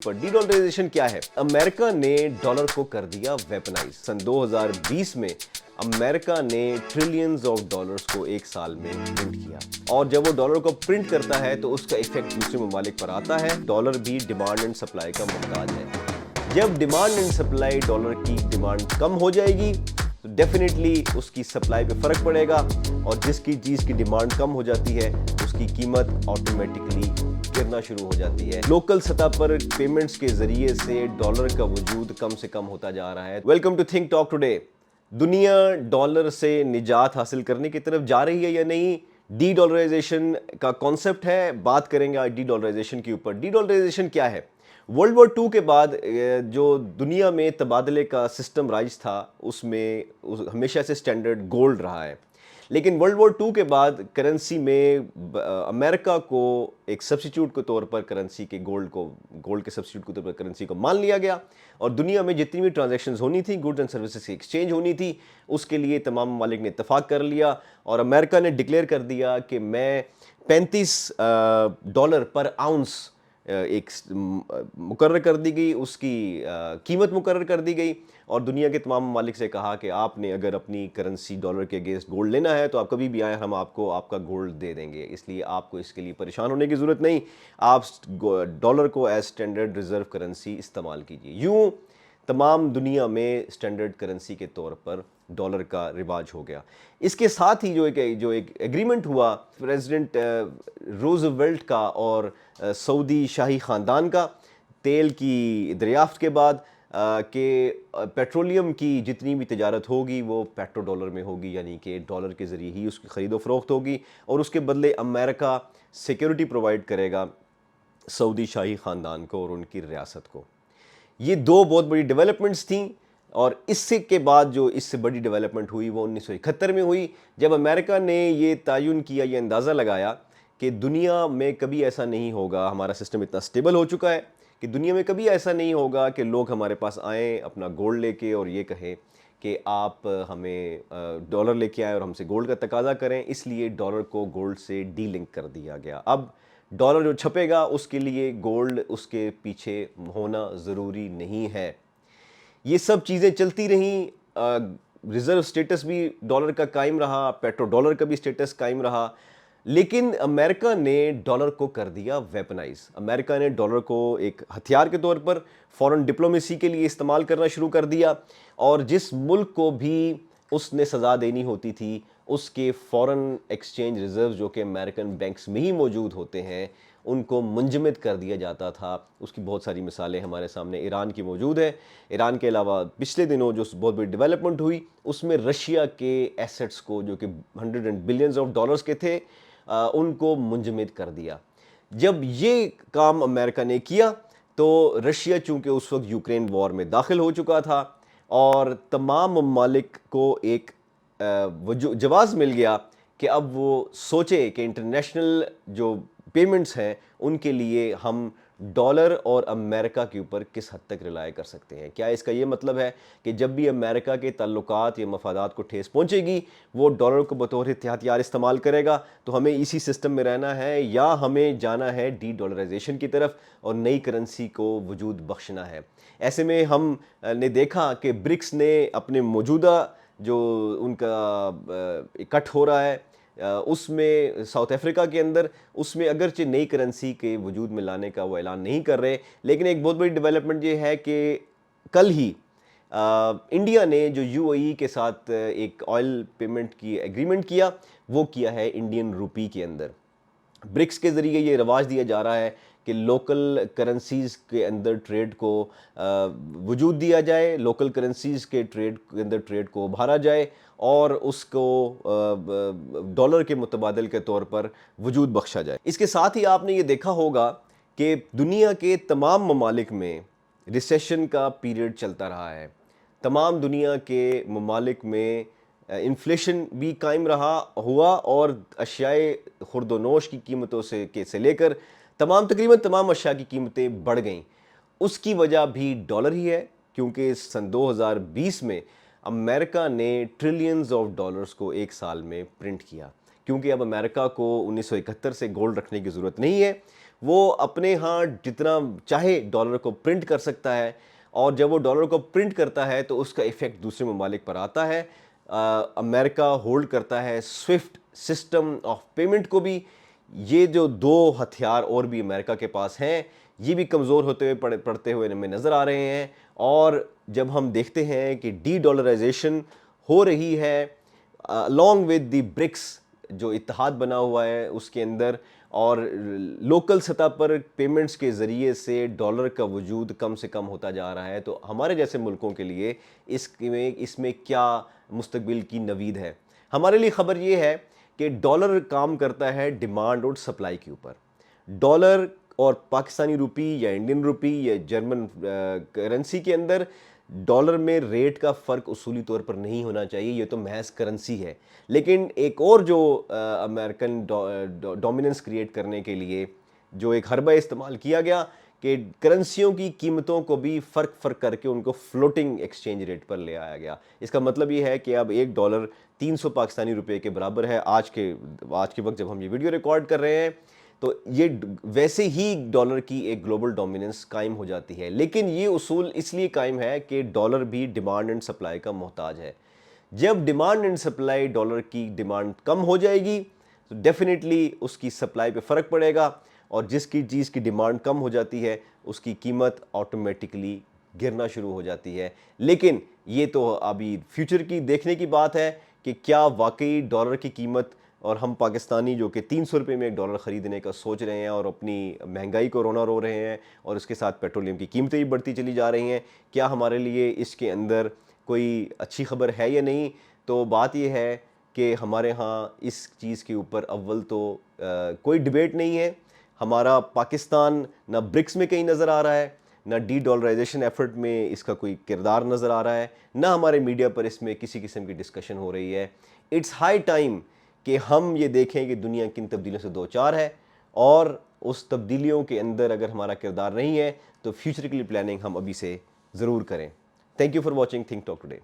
पर D dollarisation क्या है? अमेरिका ने डॉलर को कर दिया वेपनाइज। सन 2020 में अमेरिका ने ट्रिलियंस ऑफ डॉलर्स को एक साल में प्रिंट किया, और जब वो डॉलर को प्रिंट करता है तो उसका इफेक्ट दूसरे ममालिक पर आता है। डॉलर भी डिमांड एंड सप्लाई का मोहताज है। जब डिमांड एंड सप्लाई, डॉलर की डिमांड कम हो जाएगी तो डेफिनेटली उसकी सप्लाई पे फर्क पड़ेगा, और जिसकी चीज़ की डिमांड कम हो जाती है उसकी कीमत ऑटोमेटिकली गिरना शुरू हो जाती है। लोकल सतह पर पेमेंट्स के जरिए से डॉलर का वजूद कम से कम होता जा रहा है। Welcome to Think Talk today. दुनिया डॉलर से निजात हासिल करने की तरफ जा रही है या नहीं? डी डॉलराइजेशन का कॉन्सेप्ट है, बात करेंगे आज डी डॉलराइजेशन के ऊपर। डी डॉलराइजेशन क्या है? वर्ल्ड वॉर 2 के बाद जो दुनिया में तबादले का सिस्टम राइज था उसमें हमेशा से स्टैंडर्ड गोल्ड रहा है, लेकिन वर्ल्ड वॉर 2 के बाद करेंसी में अमेरिका को एक सब्स्टिट्यूट के तौर पर करेंसी के गोल्ड के सब्स्टिट्यूट के तौर पर करेंसी को मान लिया गया, और दुनिया में जितनी भी ट्रांजैक्शंस होनी थी, गुड्स एंड सर्विसेज की एक्सचेंज होनी थी, उसके लिए तमाम ममालिक ने इत्तेफाक कर लिया। और अमेरिका ने डिक्लेयर कर दिया कि मैं $35 पर आउंस एक मुकर्रर कर दी गई, उसकी कीमत मुकर्रर कर दी गई, और दुनिया के तमाम ममालिक से कहा कि आपने अगर अपनी करेंसी डॉलर के अगेंस्ट गोल्ड लेना है तो आप कभी भी आए, हम आपको आपका गोल्ड दे देंगे, इसलिए आपको इसके लिए परेशान होने की ज़रूरत नहीं, आप डॉलर को एज स्टैंडर्ड रिज़र्व करेंसी इस्तेमाल कीजिए। यूँ तमाम दुनिया में स्टैंडर्ड करेंसी के तौर पर डॉलर का रिवाज हो गया। इसके साथ ही जो एक एग्रीमेंट हुआ प्रेसिडेंट रूजवेल्ट का और सऊदी शाही ख़ानदान का, तेल की दरियाफ्त के बाद कि पेट्रोलियम की जितनी भी तिजारत होगी वो पेट्रो डॉलर में होगी, यानी कि डॉलर के ज़रिए ही उसकी ख़रीदो फ़रोख्त होगी, और उसके बदले अमेरिका सिक्योरिटी प्रोवाइड करेगा सऊदी शाही ख़ानदान को और उनकी रियासत को। ये दो बहुत बड़ी डेवलपमेंट्स थीं, और इससे के बाद जो इससे बड़ी डेवलपमेंट हुई वो 1971 में हुई, जब अमेरिका ने ये तयन किया, ये अंदाज़ा लगाया कि दुनिया में कभी ऐसा नहीं होगा, हमारा सिस्टम इतना स्टेबल हो चुका है कि दुनिया में कभी ऐसा नहीं होगा कि लोग हमारे पास आएँ अपना गोल्ड लेके और ये कहें कि आप हमें डॉलर लेके आएँ और हमसे गोल्ड का तकाजा करें। इसलिए डॉलर को गोल्ड से डी लिंक कर दिया गया। अब डॉलर जो छपेगा उसके लिए गोल्ड उसके पीछे होना ज़रूरी नहीं है। ये सब चीज़ें चलती रहीं, रिज़र्व स्टेटस भी डॉलर का कायम रहा, पेट्रो डॉलर का भी स्टेटस कायम रहा, लेकिन अमेरिका ने डॉलर को कर दिया वेपनाइज। अमेरिका ने डॉलर को एक हथियार के तौर पर फॉरेन डिप्लोमेसी के लिए इस्तेमाल करना शुरू कर दिया, और जिस मुल्क को भी उसने सज़ा देनी होती थी उसके फॉरेन एक्सचेंज रिज़र्व जो कि अमेरिकन बैंक्स में ही मौजूद होते हैं उनको मुंजमद कर दिया जाता था। उसकी बहुत सारी मिसालें हमारे सामने ईरान की मौजूद है। ईरान के अलावा पिछले दिनों जो बहुत बड़ी डेवलपमेंट हुई उसमें रशिया के एसेट्स को, जो कि $100 बिलियन के थे, उनको मुंजमद कर दिया। जब ये काम अमेरिका ने किया तो रशिया चूँकि उस वक्त यूक्रेन वॉर में दाखिल हो चुका था, और तमाम ममालिक को एक जवाज़ मिल गया कि अब वो सोचे कि इंटरनेशनल जो पेमेंट्स हैं उनके लिए हम डॉलर और अमेरिका के ऊपर किस हद तक रिलाय कर सकते हैं। क्या इसका ये मतलब है कि जब भी अमेरिका के ताल्लुकात या मफादात को ठेस पहुंचेगी वो डॉलर को बतौर हथियार इस्तेमाल करेगा, तो हमें इसी सिस्टम में रहना है या हमें जाना है डी डॉलराइजेशन की तरफ और नई करेंसी को वजूद बख्शना है? ऐसे में हम ने देखा कि ब्रिक्स ने अपने मौजूदा जो उनका इकट्ठ हो रहा है उसमें साउथ अफ्रीका के अंदर, उसमें अगरचे नई करेंसी के वजूद में लाने का वो ऐलान नहीं कर रहे, लेकिन एक बहुत बड़ी डेवलपमेंट ये है कि कल ही इंडिया ने जो यूएई के साथ एक ऑयल पेमेंट की एग्रीमेंट किया, वो किया है इंडियन रूपी के अंदर। ब्रिक्स के ज़रिए ये रवाज दिया जा रहा है कि लोकल करेंसीज़ के अंदर ट्रेड को वजूद दिया जाए, लोकल करेंसीज़ के ट्रेड के अंदर ट्रेड को उभारा जाए और उसको डॉलर के मुतबादिल के तौर पर वजूद बख्शा जाए। इसके साथ ही आपने ये देखा होगा कि दुनिया के तमाम ममालिक में रिसेशन का पीरियड चलता रहा है। तमाम दुनिया के ममालिक में इन्फ्लेशन भी कायम रहा हुआ, और अशियाए खुर्दोनोश की कीमतों से लेकर तकरीबन तमाम अशिया की कीमतें बढ़ गईं। उसकी वजह भी डॉलर ही है, क्योंकि सन 2020 में अमेरिका ने ट्रिलियंस ऑफ डॉलर्स को एक साल में प्रिंट किया, क्योंकि अब अमेरिका को 1971 से गोल्ड रखने की ज़रूरत नहीं है। وہ اپنے ہاں جتنا چاہے ڈالر کو پرنٹ کر سکتا ہے، اور جب وہ ڈالر کو پرنٹ کرتا ہے تو اس کا ایفیکٹ دوسرے ممالک پر آتا ہے۔ امریکہ ہولڈ کرتا ہے سوئفٹ سسٹم آف پیمنٹ کو بھی۔ یہ جو دو ہتھیار اور بھی امریکہ کے پاس ہیں، یہ بھی کمزور ہوتے ہوئے پڑتے ہوئے ہمیں نظر آ رہے ہیں۔ اور جب ہم دیکھتے ہیں کہ ڈی ڈالرائزیشن ہو رہی ہے along with دی برکس جو اتحاد بنا ہوا ہے اس کے اندر، اور لوکل سطح پر پیمنٹس کے ذریعے سے ڈالر کا وجود کم سے کم ہوتا جا رہا ہے، تو ہمارے جیسے ملکوں کے لیے اس میں کیا مستقبل کی نوید ہے؟ ہمارے لیے خبر یہ ہے کہ ڈالر کام کرتا ہے ڈیمانڈ اور سپلائی کے اوپر۔ ڈالر اور پاکستانی روپی یا انڈین روپی یا جرمن کرنسی کے اندر ڈالر میں ریٹ کا فرق اصولی طور پر نہیں ہونا چاہیے، یہ تو محض کرنسی ہے۔ لیکن ایک اور جو امریکن ڈومیننس کریٹ کرنے کے لیے جو ایک حربہ استعمال کیا گیا کہ کرنسیوں کی قیمتوں کو بھی فرق کر کے ان کو فلوٹنگ ایکسچینج ریٹ پر لے آیا گیا۔ اس کا مطلب یہ ہے کہ اب ایک ڈالر 300 پاکستانی روپے کے برابر ہے آج کے وقت جب ہم یہ ویڈیو ریکارڈ کر رہے ہیں، تو یہ ویسے ہی ڈالر کی ایک گلوبل ڈومیننس قائم ہو جاتی ہے۔ لیکن یہ اصول اس لیے قائم ہے کہ ڈالر بھی ڈیمانڈ اینڈ سپلائی کا محتاج ہے۔ جب ڈیمانڈ اینڈ سپلائی، ڈالر کی ڈیمانڈ کم ہو جائے گی تو ڈیفینیٹلی اس کی سپلائی پہ فرق پڑے گا، اور جس کی چیز کی ڈیمانڈ کم ہو جاتی ہے اس کی قیمت آٹومیٹکلی گرنا شروع ہو جاتی ہے۔ لیکن یہ تو ابھی فیوچر کی دیکھنے کی بات ہے کہ کیا واقعی ڈالر کی قیمت، اور ہم پاکستانی جو کہ 300 روپے میں ایک ڈالر خریدنے کا سوچ رہے ہیں اور اپنی مہنگائی کو رونا رو رہے ہیں، اور اس کے ساتھ پیٹرولیم کی قیمتیں بھی بڑھتی چلی جا رہی ہیں، کیا ہمارے لیے اس کے اندر کوئی اچھی خبر ہے یا نہیں؟ تو بات یہ ہے کہ ہمارے ہاں اس چیز کے اوپر اول تو کوئی ڈیبیٹ نہیں ہے۔ ہمارا پاکستان نہ برکس میں کہیں نظر آ رہا ہے، نہ ڈی ڈالرائزیشن ایفرٹ میں اس کا کوئی کردار نظر آ رہا ہے، نہ ہمارے میڈیا پر اس میں کسی قسم کی ڈسکشن ہو رہی ہے۔ اٹس ہائی ٹائم کہ ہم یہ دیکھیں کہ دنیا کن تبدیلیوں سے دوچار ہے، اور اس تبدیلیوں کے اندر اگر ہمارا کردار نہیں ہے تو فیوچر کے لیے پلاننگ ہم ابھی سے ضرور کریں۔ Thank you for watching think talk today.